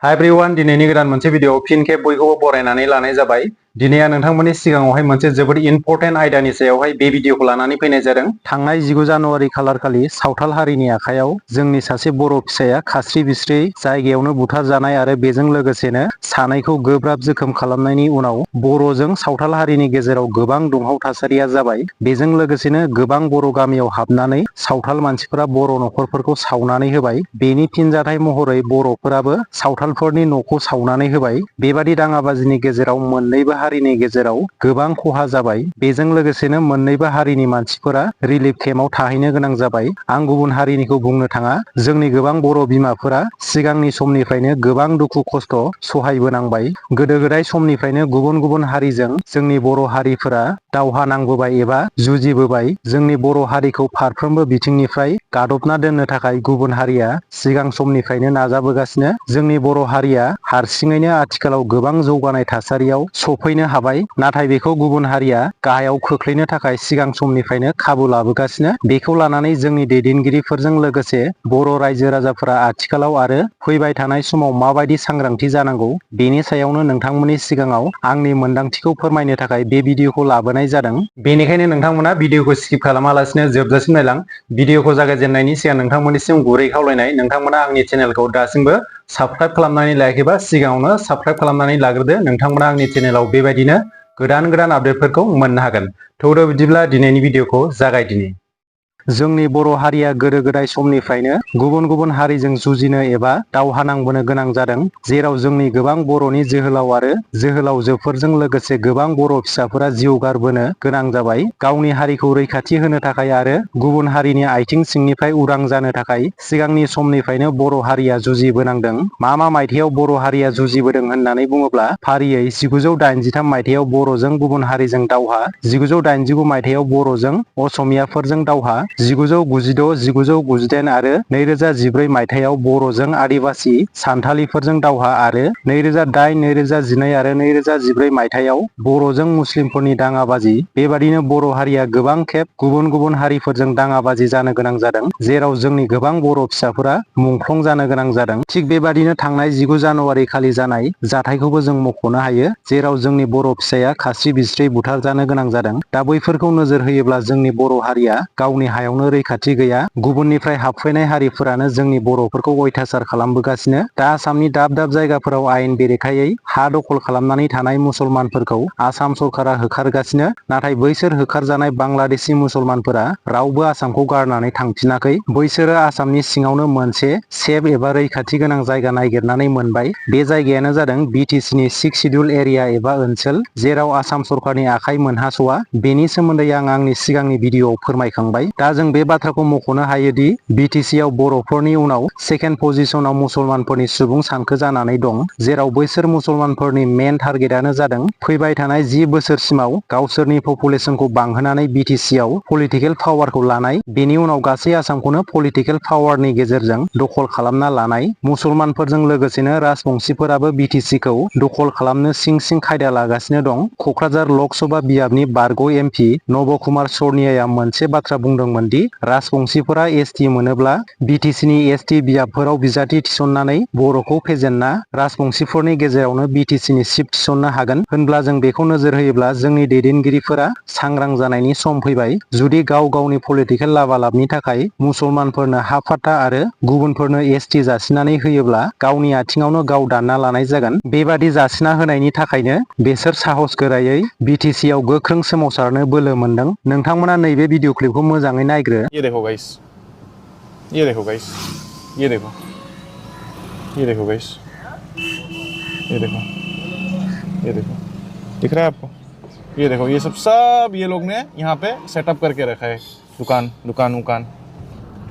Hi everyone, दिनैनि गोदान मोनसे भिडिअ फिन खेब बयखौबो बरायनानै लानाय जाबाय। दिनै आं नोंथांमोननि सिगाङावहाय मोनसे जोबोद इम्पोर्टेन्ट आयदानि सायावहाय बे भिडिअखौ लानानै फैनाय जादों। थांनाय 19 जानुवारि खालार खालि सावथाल हारिनि आखायाव जोंनि सासे बर' फिसाया खास्रि बिस्रि जायगायावनो बुथारजानाय आरो बेजों लोगोसेनो सानैखौ गोब्राब जोखोम खालामनायनि उनाव बर'जों सावथाल हारिनि गेजेराव गोबां दुंहाव थासारिया जाबाय। बेजों लोगोसेनो गोबां बर' गामियाव हाबनानै सावथाल मानसिफोरा बर' नखरफोरखौ सावनानै होबाय। बेनि फिनजाथाय महरै बर'फोराबो सावथालफोरनि न'खौ सावनानै होबाय। बेबादि दाङाबाजिनि गेजेराव मोननैबो हारिनि गेजेराव गोबां खहा जाबाय। बेजों लोगोसेनो मोननैबो हारिनि मानसिफोरा रिलिफ केम्पआव थाहैनो गोनां जाबाय। आं गुबुन हारिनिखौ बुंनो थाङा, जोंनि गोबां बर' बिमाफोरा सिगांनि समनिफ्रायनो गोबां दुखु खस्थ' सहायबोनांबाय। गोदो गोदाय समनिफ्रायनो गुबुन गुबुन हारिजों जोंनि बर' हारिफोरा दावहा नांबोबाय एबा जुजिबोबाय। जोंनि बर' हारिखौ फारफ्रोमबो बिथिंनिफ्राय गादबना दोननो थाखाय गुबुन हारिया सिगां समनिफ्रायनो नाजाबोगासिनो। जोंनि बर' हारिया हारसिङैनो आथिखालाव गोबां जौगानाय थासारियाव सफैनो हाबाय। नाथाय बेखौ गुबुन हारिया गाहायाव खोख्लैनो थाखाय सिगां समनिफ्रायनो खाबु लाबोगासिनो। बेखौ लानानै जोंनि दैदेनगिरिफोरजों लोगोसे बर' रायजो राजाफोरा आथिखालाव आरो फैबाय थानाय समाव माबायदि सांग्रांथि जानांगौ, बेनि सायावनो नोंथांमोननि सिगाङाव आंनि मोन्दांथिखौ फोरमायनो थाखाय बे भिडिअखौ लाबोनाय जादों। बेनिखायनो नोंथांमोना भिडिअखौ स्किप खालामालासिनो जोबजासिम नायलां। भिडिअखौ जागायजेननायनि सिगां नोंथांमोननिसिम गुरै खावलायनाय, नोंथांमोना आंनि चेनेलखौ दासिमबो साबस्क्राइब खालामनानै लायाखैबा सिगाङावनो साबस्क्राइब खालामनानै लाग्रोदो। नोंथांमोना आंनि चेनेलाव बेबायदिनो गोदान आपडेटफोरखौ मोननो हागोन। थौदो बिदिब्ला दिनैनि भिडिअखौ जागायदिनि। जोंनि बर' हारिया गोदो गोदाय समनिफ्रायनो गुबुन गुबुन हारिजों जुजिनो एबा दावहा नांबोनो गोनां जादों। जेराव जोंनि गोबां बर'नि जोहोलाव आरो जोहोलावजोफोरजों लोगोसे गोबां बर' फिसाफोरा जिउ गारबोनो गोनां जाबाय। गावनि हारिखौ रैखाथि होनो थाखाय आरो गुबुन हारिनि आथिं सिंनिफ्राय उदां जानो थाखाय सिगांनि समनिफ्रायनो बर' हारिया जुजिबोनांदों। मा मायथाइयाव बर' हारिया जुजिबोदों होननानै बुङोब्ला फारियै 1983 मायथाइयाव बर'जों गुबुन हारिजों दावहा, 1989 मायथाइयाव बर'जों असमियाफोरजों दावहा, 1996, 1998 आरो 2014 मायथाइयाव बर'जों आदिबासि सान्थालिफोरजों दावहा आरो 2008, 2012 आरो 2014 मायथाइयाव बर'जों मुस्लिमफोरनि दाङाबाजि। बेबादिनो बर' हारिया गोबां खेब गुबुन गुबुन हारिफोरजों दाङाबाजि जानो गोनां जादों, जेराव जोंनि गोबां बर' फिसाफोरा मुंख्लं जानो गोनां जादों। थिग बेबादिनो थांनाय 19 जानुवारि खालि जानाय जाथायखौबो जों मख'नो हायो, जेराव जोंनि बर' फिसाया खास्रि बिस्रि बुथारजानो गोनां जादों। दा बैफोरखौ नोजोर होयोब्ला जोंनि बर' हारिया गावनि हायावनो रैखाथि गैया। गुबुननिफ्राय हाबफैनाय हारिफोरानो जोंनि बर'फोरखौ अयथासार खालामबोगासिनो। दा आसामनि दाब दाब जायगाफोराव आयेन बेरेखायै हा दखल खालामनानै थानाय मुसलमानफोरखौ आसाम सरकारा होखारगासिनो। नाथाय बैसोर होखारजानाय बांलादेशि मुसलमानफोरा रावबो आसामखौ गारनानै थांफिनाखै। बैसोरो आसामनि सिङावनो मोनसे सेफ एबा रैखाथि गोनां जायगा नागिरनानै मोनबाय। बे जायगायानो जादों BTCनि 6 सिडिउल एरिया एबा ओनसोल, जेराव आसाम सरकारनि आखाइ मोनहास'आ। बेनि सोमोन्दै आं आंनि सिगांनि भिडिअआव फोरमायखांबाय। दा जों बे बाथ्राखौ मख'नो हायोदि BTCआव बर'फोरनि उनाव सेकेन्ड पजिशनाव मुसलमानफोरनि सुबुं सानखो जानानै दं, जेराव बैसोर मुसलमानफोरनि मेन टारगेटआनो जादों फैबाय थानाय 10 बोसोरसिमाव गावसोरनि पपुलेसनखौ बांहोनानै BTCआव पलिटिकेल पावारखौ लानाय। बेनि उनाव गासै आसामखौनो पलिटिकेल पावारनि गेजेरजों दखल खालामना लानाय। मुसलमानफोरजों लोगोसेनो राजबंशीफोराबो BTCखौ दखल खालामनो सिं सिं खायदा लागासिनो दं। क'क्राझार लक सभा बियाबनि बारग' MP नब कुमार सनियाया मोनसे बाथ्रा बुंदोंमोन दि राजबंशीफोरा ST मोनोब्ला BTCनि ST बियाबफोराव बिजाथि थिसननानै बर'खौ फेजेनना राजबंशीफोरनि गेजेरावनो BTCनि सिट थिसननो हागोन। होनब्ला जों बेखौ नोजोर होयोब्ला जोंनि दैदेनगिरिफोरा सांग्रां जानायनि सम फैबाय। जुदि गाव गावनि पलिटिकेल लाबालाबनि थाखाय मुसलमानफोरनो हा फाट्टा आरो गुबुनफोरनो ST जासिनानै होयोब्ला गावनि आथिङावनो गाव दानना लानाय जागोन। बेबादि जासिना होनायनि थाखायनो बेसोर साहस गोरायै BTCआव गोख्रों सोमावसारनो बोलो मोनदों। नोंथांमोना नैबे भिडिअ क्लिपखौ मोजाङै नायग्रो। ये देखो गाइस, ये देखो गाइस, ये देखो, ये देखो गाइस, ये देखो, ये देखो, दिख रहा है आपको? ये देखो, ये सब ये लोग ने यहाँ पे सेटअप करके रखा है, दुकान।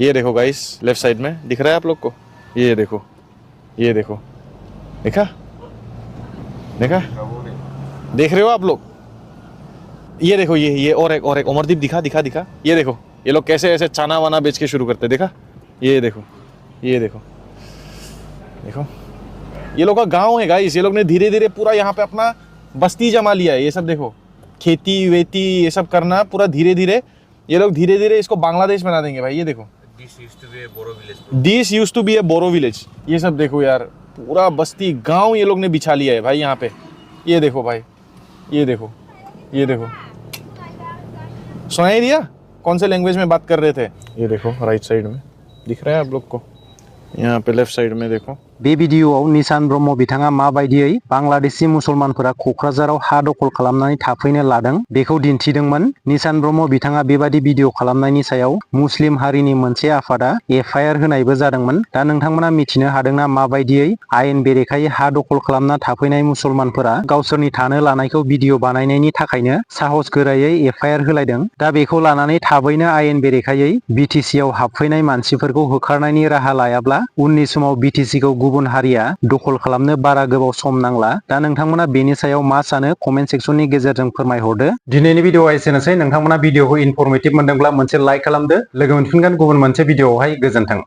ये देखो गाइस, लेफ्ट साइड में दिख रहा है आप लोग को? ये देखो, ये देखो, देखा? देख रहे हो आप लोग? ये देखो, ये और एक अमरदीप दिखा। ये देखो, ये लोग कैसे ऐसे चाना वाना बेच के शुरू करते, देखा? ये देखो, देखो, ये लोग का गांव है गाइस। ये लोग ने धीरे धीरे पूरा यहाँ पे अपना बस्ती जमा लिया है। ये सब देखो, खेती वेती ये सब करना पूरा धीरे धीरे, ये लोग धीरे धीरे इसको बांग्लादेश बना देंगे भाई। ये देखो, this used to be a Bodo village. ये सब देखो यार, पूरा बस्ती गांव ये लोग ने बिछा लिया है भाई यहाँ पे। ये देखो भाई, ये देखो, ये देखो, सुनाई दिया कौन से लैंग्वेज में बात कर रहे थे? ये देखो राइट साइड में दिख रहा है आप लोग को, यहाँ पे लेफ्ट साइड में देखो। बे भिडिअआव निसान ब्रह्म बिथाङा माबायदियै बांलादेशी मुसलमानफोरा क'क्राझाराव हा दखल खालामनानै थाफैनो लादों बेखौ दिन्थिदोंमोन। निसान ब्रह्म बिथाङा बेबादि भिडिअ खालामनायनि सायाव मुस्लिम हारिनि मोनसे आफादा एफआइआर होनायबो जादोंमोन। दा नोंथांमोना मिथिनो हादोंना माबायदियै आयेन बेरेखायै हा दखल खालामना थाफैनाय मुसलमानफोरा गावसोरनि थानो लानायखौ भिडिअ बानायनायनि थाखायनो साहस गोरायै एफआइआर होलायदों। दा बेखौ लानानै थाबैनो आयेन बेरेखायै बिटिसिआव हाबफैनाय मानसिफोरखौ होखारनायनि राहा लायाब्ला उननि समाव बिटिसिखौ गुबुन हारिया दखल खालामनो बारा गोबाव सम नांला। दा नोंथांमोना बेनि सायाव मा सानो कमेन्ट सेक्सननि गेजेरजों फोरमायहरदो। दिनैनि भिडिअआ एसेनोसै। नोंथांमोना भिडिअखौ इनफरमेटिभ मोनदोंब्ला मोनसे लाइक खालामदो। लोगो मोनफिनगोन गुबुन मोनसे भिडिअआवहाय। गोजोन्थों।